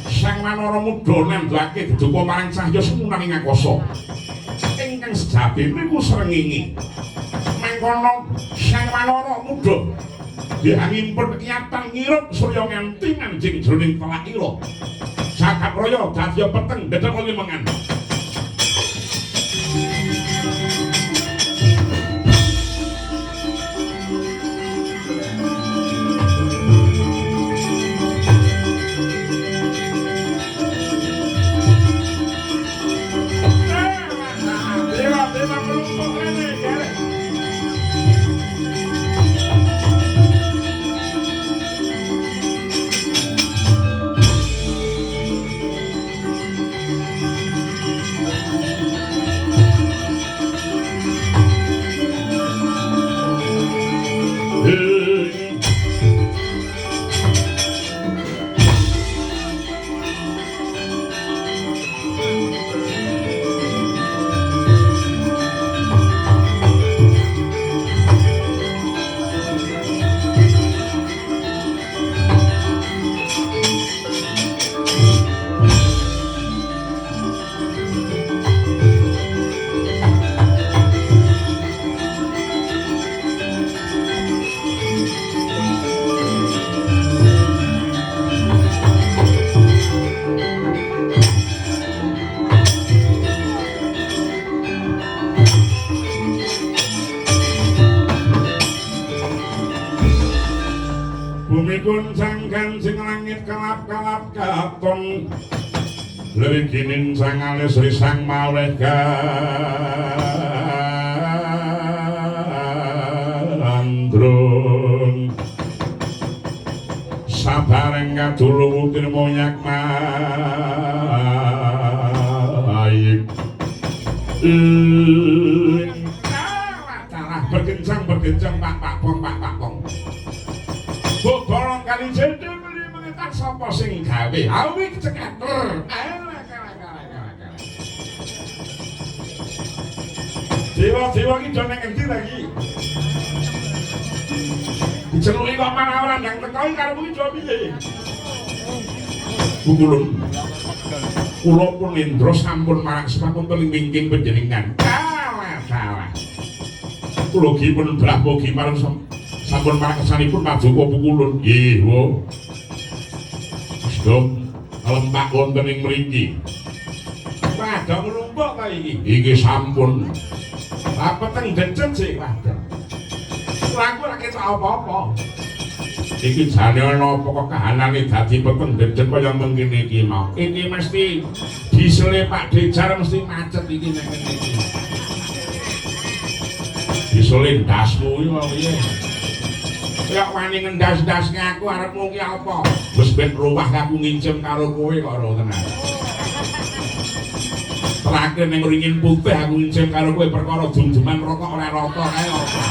Sang Manara Muda nandhake duka marang cahya sumunaning akasa. Ingkang sejati niku srengenge. Mengkono Sang Manara Muda dihangimpun kiyatan ngirup surya nganti manjing jroning telak ira. Jagat raya dadi peteng dedek limengan. Bumipun sangkan sing langit kelap-kelap katon lewiginin sang alis risang maweh gandrung sabareng kadulu wutir monyak maik bergencang pak pong bolong kali jendel beli mengetak sapa sing gawe awi keceketer dewa-dewa ki do nang endi lagi diceluki kok manawan yang teko karo kuwi do piye Bukulun kula pun Indra sampun marang sepatun teling wingking panjenengan salah kula ki pun Brahmogi marang sampun marangsanipun paduka Bukulun nggih wo sedom lempak wonten ing mriki padha nglumpuk ta iki sampun peteng decet sih padha aku ora ketok apa-apa iki jane ana apa kok kahanane dadi peteng decet kaya mengkene iki mau iki mesti disele Pak Dejar mesti macet iki nek ngene iki disele ndasmu iki mau piye ya wani ngendas-ndas ngaku arepmu ki apa wis ben ruwah aku ngincim karo kowe kok ora tenan terakhir ning ringin putih aku ngincim karo kowe perkara dum-duman rokok ora rata kae apa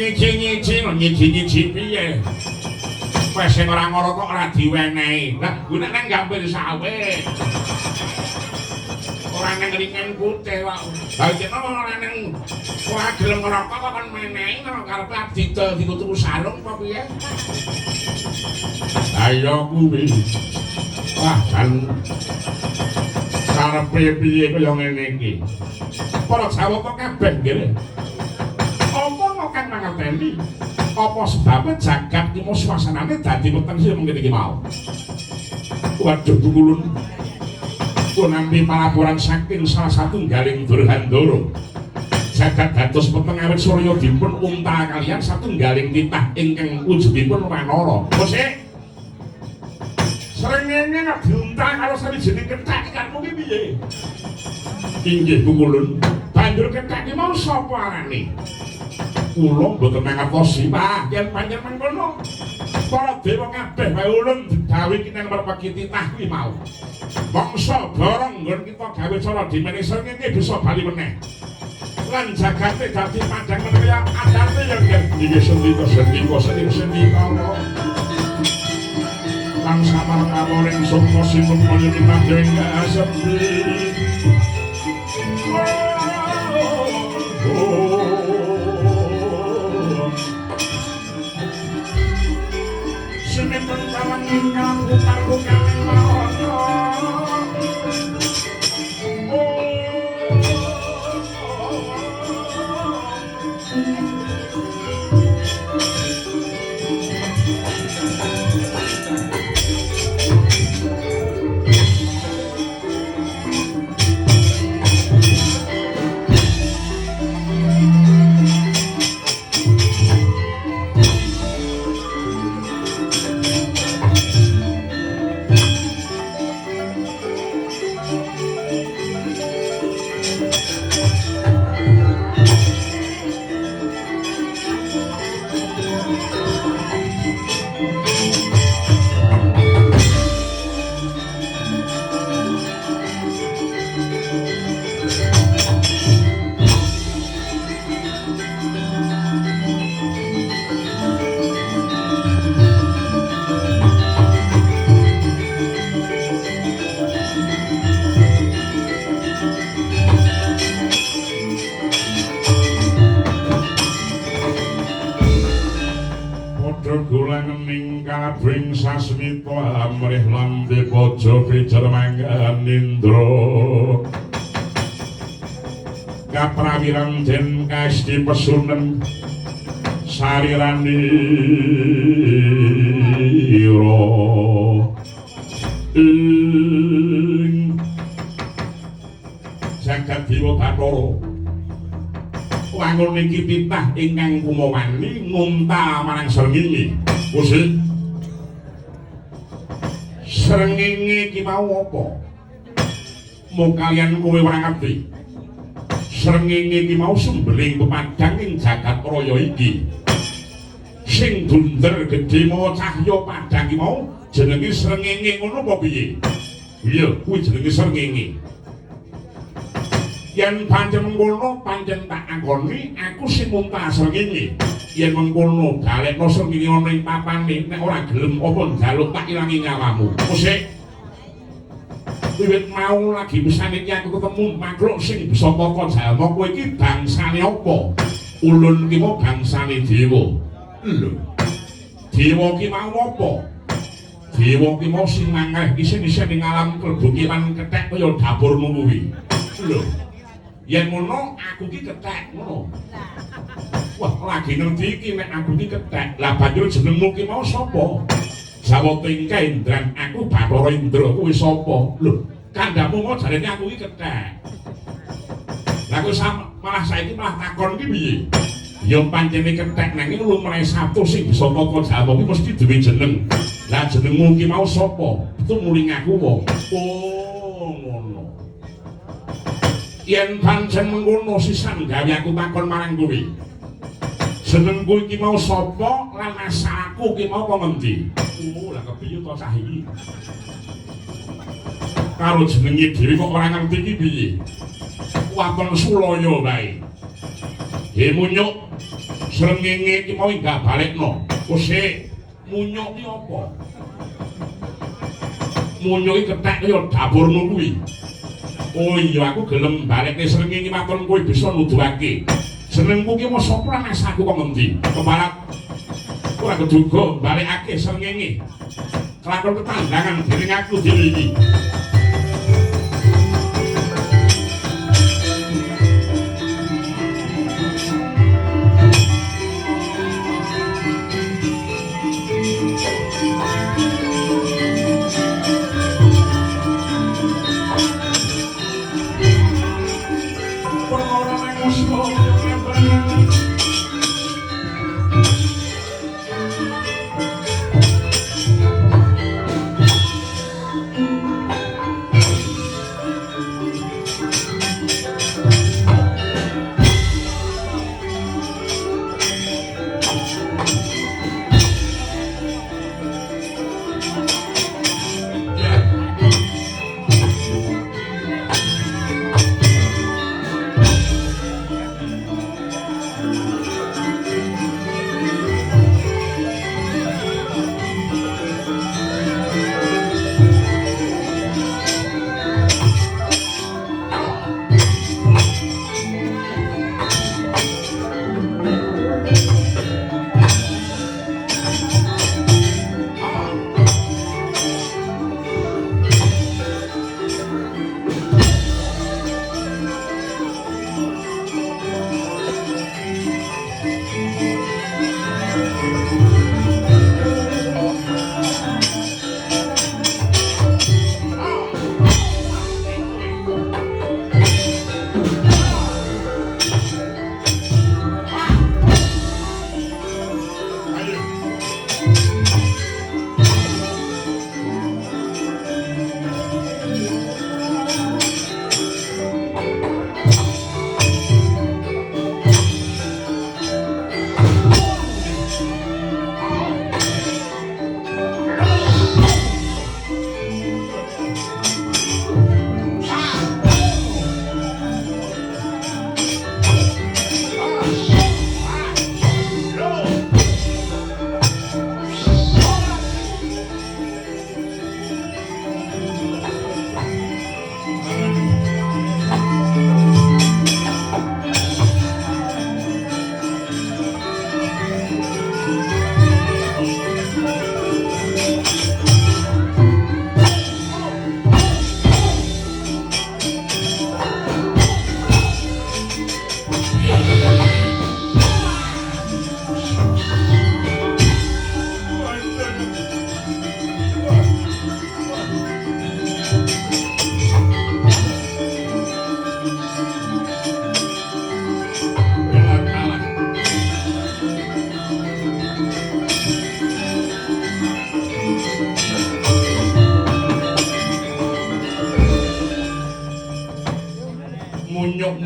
nyiji piye wis sing ora ngrokok ora diwenehi lah gue nek gampil sawit ora nang ringin putih kok lha iki ora nang ora gelem ngerokok kok kan menehi karo karepe abdidol dikutu sarung apa piye ayo kuwi wah kan karepe piye kaya ngene iki para Jawa kok kabeh nggih apa kok kan mangerteni apa sebabnya jagat iki mau suasanane dadi weteng sing ngene iki mau waduh Bukulun nampi palaporan saking salah satu galing Durhandara jagat dados peteng awit surya dipun unta kalian satunggaling titah ingkang wujudipun wanara sik srengenge nek diunta karo sawijining kethek karmu ki piye inggih Bukulun banjur kethek iki mau sapa arane kula mboten mangertosi Pak yen panjenengan kono para dewa kabeh wae ulun didhawuhi kinang merpati titah kuwi mau bangsa bareng nggon kita gawe cara dimene srengenge bisa bali meneh lan jagate dadi pandang kaya adate yang iki sendika lan samar kamoring sumpa sinung kaya dipanjeng asepi Panjenengan kawangi ngaputar bukan maono. Bring sasmita amrih lambe bojo pijar manggan indra kaprawiran den kasti pesunen sarirani ira jagat dewa Bathara wangun iki titah ingkang kumawani ngunta marang srengenge Gusti srengenge iki mau apa? Mau kalian kowe ora ngerti. Srengenge iki mau sumbering pepadang ing jagat raya iki. Sing bunder gedhe mau cahya padang iki mau jenenge srengenge ngono apa piye? Iya, kuwi jenenge srengenge. Yen pancen mengkono pancen tak anggoni aku sing muntah srengenge. Yen mengkono dalekno srengenge ana ing papane nek ora gelem apa njaluk tak ilangi nyawamu. Musik. Wiwit mau lagi pisane iki aku ketemu makhluk sing bisa kok jalma kowe iki bangsane apa? Ulun ki mau bangsane dewa. Lho. Dewa ki mau apa? Dewa ki mau sing mangreh isin-isin ing alam klebu lan kethek kaya dapurmu kuwi. Lho. Yen ngono aku ki kethek ngono. Wah, lagi ngerti iki nek aku iki kethek. Lah banjur jenengmu ki mau sapa? Jawa Tingkah Indran, aku Bathara Indra, kuwi sapa? Lho, kandhamu kok jarene aku iki kethek. Lah kok malah saiki malah takon ki piye? Ya pancene kethek nang iki lumrah satu sing bisa kok Jawa ki mesti duwe jeneng. Lah jenengmu ki mau sapa? Itu muling aku wae. Oh, ngono. Yen pancen mengkono sisan gawe aku takon marang kowe. Jenengku iki mau sapa lan asalku ki mau kok ngendi? Lah kepiye to cah iki? Karo jenenge dhewe kok ora ngerti iki piye? Waton Sulaya bae. He munyuk srengenge iki mau enggak balekno. Kusik munyuk ki apa? Munyuk iki kethek kaya dapurmu kuwi. Oh iya aku gelem balekne srengenge matur kowe bisa nuduhake. Jenengku ki mau sapa lan asalku kok ngendi? Keparat ora keduga balekake srengenge. Kelakon ketandangan dening aku dhewe iki.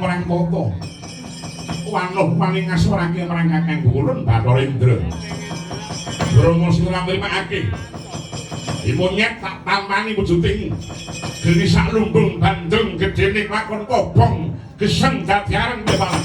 marang tata. Wanuh maning ngasorake marang Kakang Kulun Bathara Indra. Bromo sira nrimakake. Imonyet tak tampani wujuting geni sak lumbung bandeng gedene lakon kobong geseng dadi areng dewalan.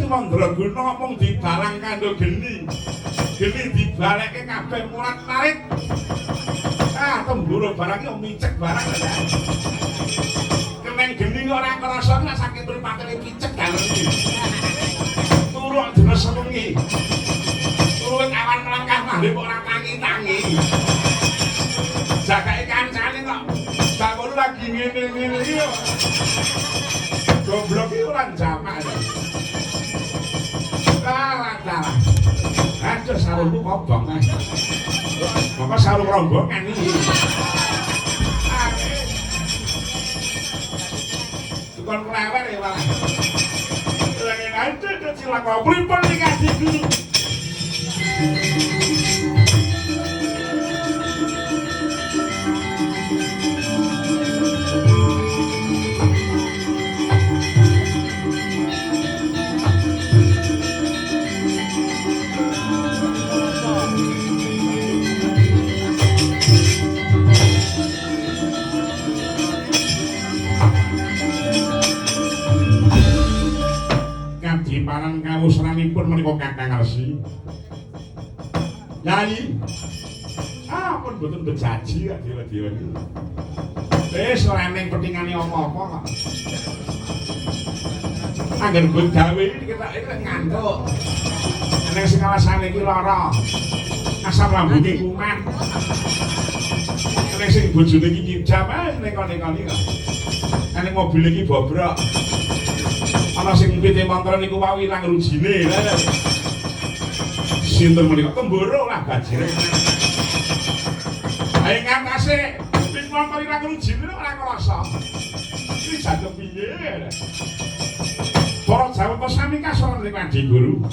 Mandraguna mung dibalang kandha geni. Geni dibalekke kabeh mulat narik. Ah, temburu barang iki micek barang. Keneng geni ora krasa nek sakit mripatene picek dalem iki. Turu dina sewengi. Turu awan melangkah mandhe kok ora tangi-tangi. Jagake kancane kok bangun lagi ngene-ngene iki. Goblok iki ora jamak. Dalah. Aduh sarungku kobong. Maka sarung rombongan iki. Tukang klewer ya, Pak. Lagi aja cilak kok pripun iki adikku. Paran kawusranipun menika Kakang Resi. Nyai. Pun boten bejaji kok dewa-dewa niku. Wis ora ning petingane apa-apa kok. Angger mbok gawe iki ketoke ngantuk. Nek sing awasane iki lara. Asam lambunge kumat. Nek sing bojone iki ngidam nek kene-kene kok. Nek mobil iki bobrok. Ana sing pite mantra niku wae ilang rujine. Sinten menika temboro lah bajire. Ayo ngantase pit mantra ilang rujine ora krasa. Iki jatuh piye? Para jawata sami kasoran ning Adi Guru.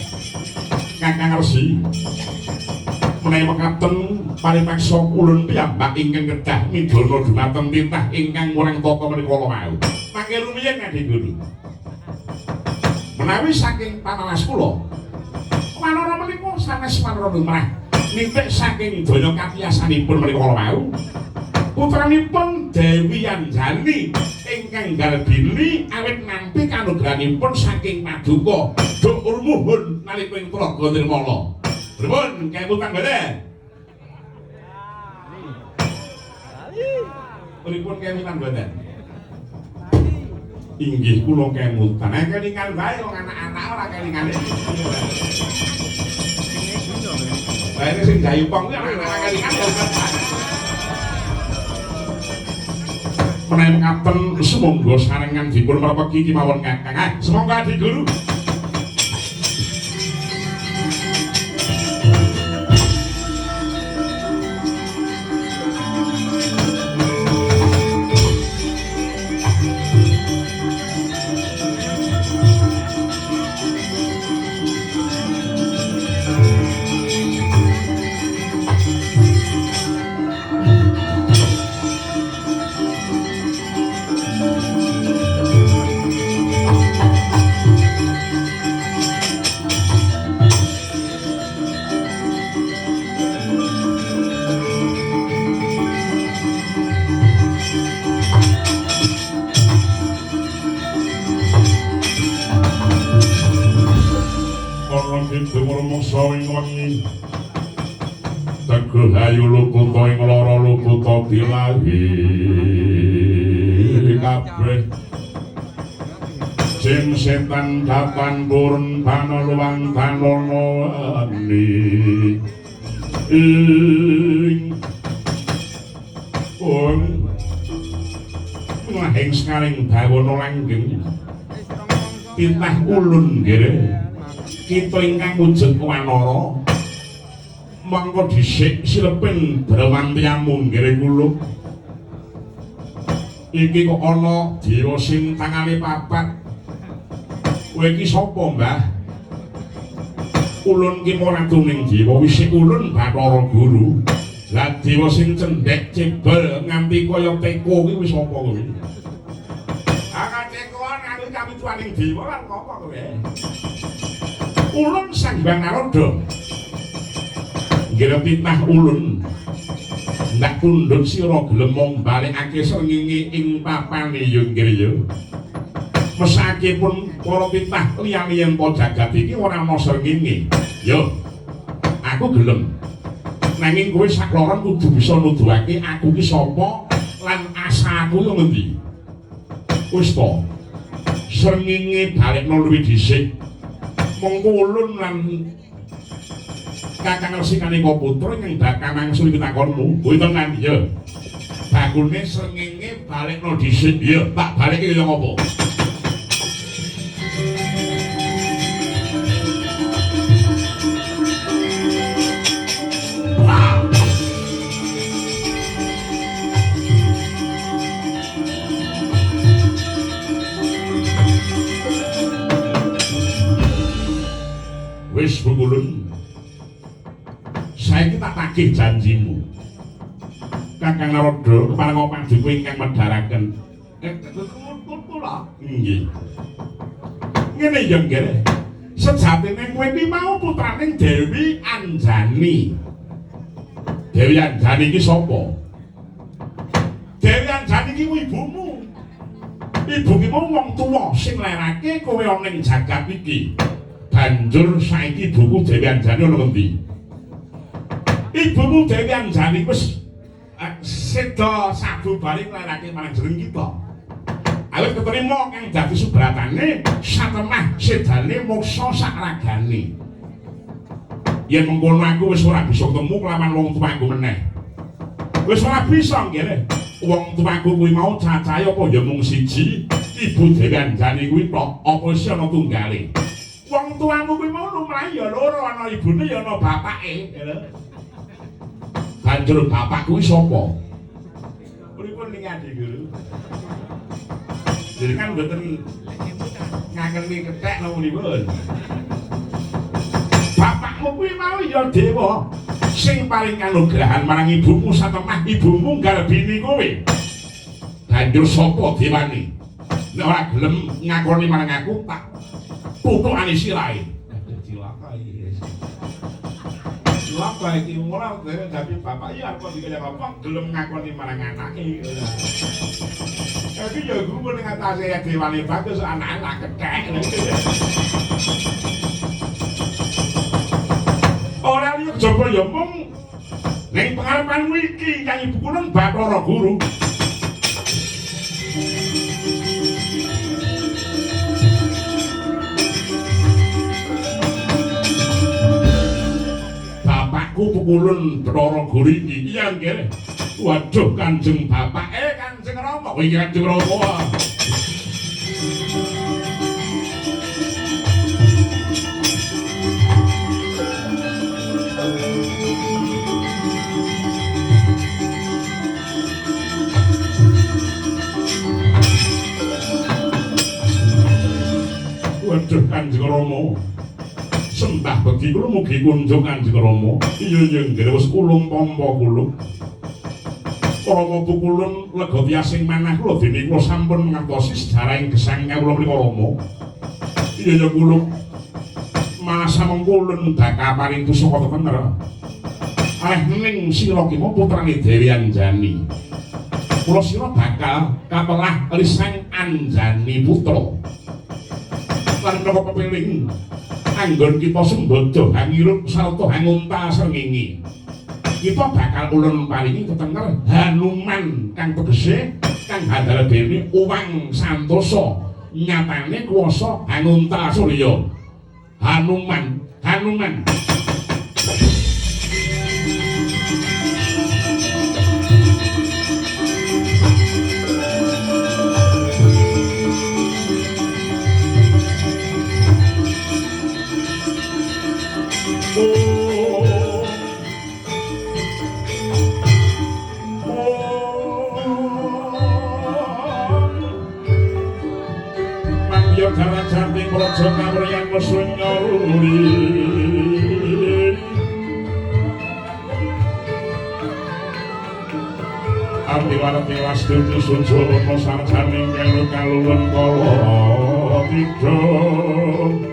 Kakang Resi. Menawi mekaten paripaksa kulun piyambak ingkang kedah midhana dumateng titah ingkang murang tata menika kala wau. Mangke rumiyin Adi Guru. Menawi saking panalas kula wanara menika sanes wanara lumrah nitik saking donya katiyasanipun menika kala wau putranipun Dewi Anjani ingkang garbini awit nampi kanugrahanipun saking Paduka dhuwur muhun nalika ing Praga Nirmala. Pripun kemutan boten? Pripun kemutan boten? Inggih kula kemutan. Nek kelingan wae wong anak-anak ora kelingan. Bae sing jayupong kuwi anak-anak kelingan. menawi ngaten sumangga sarengan dipun merpeki kemawon Kakang. Semangga Adi Guru. Sawing wengi teguh ayu lukuta ing lara lukuta dilahi kabeh jin setan kapan purun bana luwang banono ani ngahing sekaring bawana langgeng titah ulun nggih kita ingkang wujud wanara mangko dhisik sileping brawantiamu nggih kula iki kok ana dewa sing tangane papat kowe iki sapa Mbah ulun ki maratuning dewa wisik ulun Bathara Guru lah dewa sing cendhek cebel nganti kaya teko kuwi wis apa kowe akeh tekoan aku kawituaning dewa lan apa kowe ulun Sang Hyang Naroda nggih titah ulun ndak pundhut sira gelem mung balekake srengenge ing papane ya nggih ya mesake pun para titah liyane ento jagat iki ora ana srengenge yo aku gelem nanging kowe sakloron kudu bisa nuduhake aku ki sapa lan asaku yo ngendi wis to srengenge balekno luwih dhisik mongko ulun lan Kakang Resikane Putra ing bakal mangsul pitakonmu. Kuwi tenan ya. Bakune srengenge balekno dhisik ya, tak baleke kaya ngopo? Wis Bungulun saiki tak tagih janjimu Kakang Naroda kepareng panjenengan ingkang medharaken kula nggih ngene ya nggih sejatine kowe iki mau putraning Dewi Anjani Dewi Anjani iki sapa Dewi Anjani iki ibumu ibu ki mau wong tuwa sing lairake kowe ana ing jagat iki banjur saiki ibuku Dewi Anjani ana ngendi ibumu Dewi Anjani wis seda sabubare nglarake marang jeneng kita awit ketrima kang dadi subratane satemah sedane moksa sakragane yen mengkono aku wis ora bisa ketemu kelawan wong tuaku meneh wis ora bisa nggih wong tuaku kuwi mau cacahe apa ya mung siji ibu Dewi Anjani kuwi tok apa isih ana tunggale wong tuamu kuwi mau lumrah ya loro ana ibune ya ana bapake banjur bapak kuwi sapa pripun ning Adi Guru jenengan mboten ngangeni kethek nuwunipun bapakmu kuwi mau ya dewa sing paling kanugrahan marang ibumu satemah ibumu garbini kowe banjur sapa dewane nek ora gelem ngakoni marang aku tak tutukane sirahe apa iki ora dadi bapak ya apa dikene bapak gelem ngakoni marang anake. Tapi ya guru ning atase ya dewane bagus anak-anak kethek. Ora liya jaba ya mung ning pengarepanmu iki kang ibu kula Bathara Guru. Bapakku pukulun Bathara Guru iki iya nggih Waduh Kanjeng Bapak Kanjeng Rama kowe iki Kanjeng Rama. Waduh Kanjeng Rama. Sembah bekti kula mugi kunjung Kanjeng Rama. Iya nggih wis ulung tampa kula. Rama pukulun lega tiasing manah kula dene kula sampun ngantosi sejarahing gesang kawula menika Rama. Iya kula malah samengkulun bakal paring pusaka bener. Aleh ning sira ki putrane Dewi Anjani. Kula sira bakal kapelah lisang Anjani putra. Lan napa pepiling anggon kita sembodo hangirup sarta hangunta srengenge. Kita bakal ulun paringi ketenger Hanuman kang tegese kang handhara dene uwang santosa nyatane kuwasa Hanunta Surya. Hanuman Jalan cantik projo kamar yang mesunyori Abdi wala tiwas tuju sunsul no sarjaning kelu kalulen kolo tidur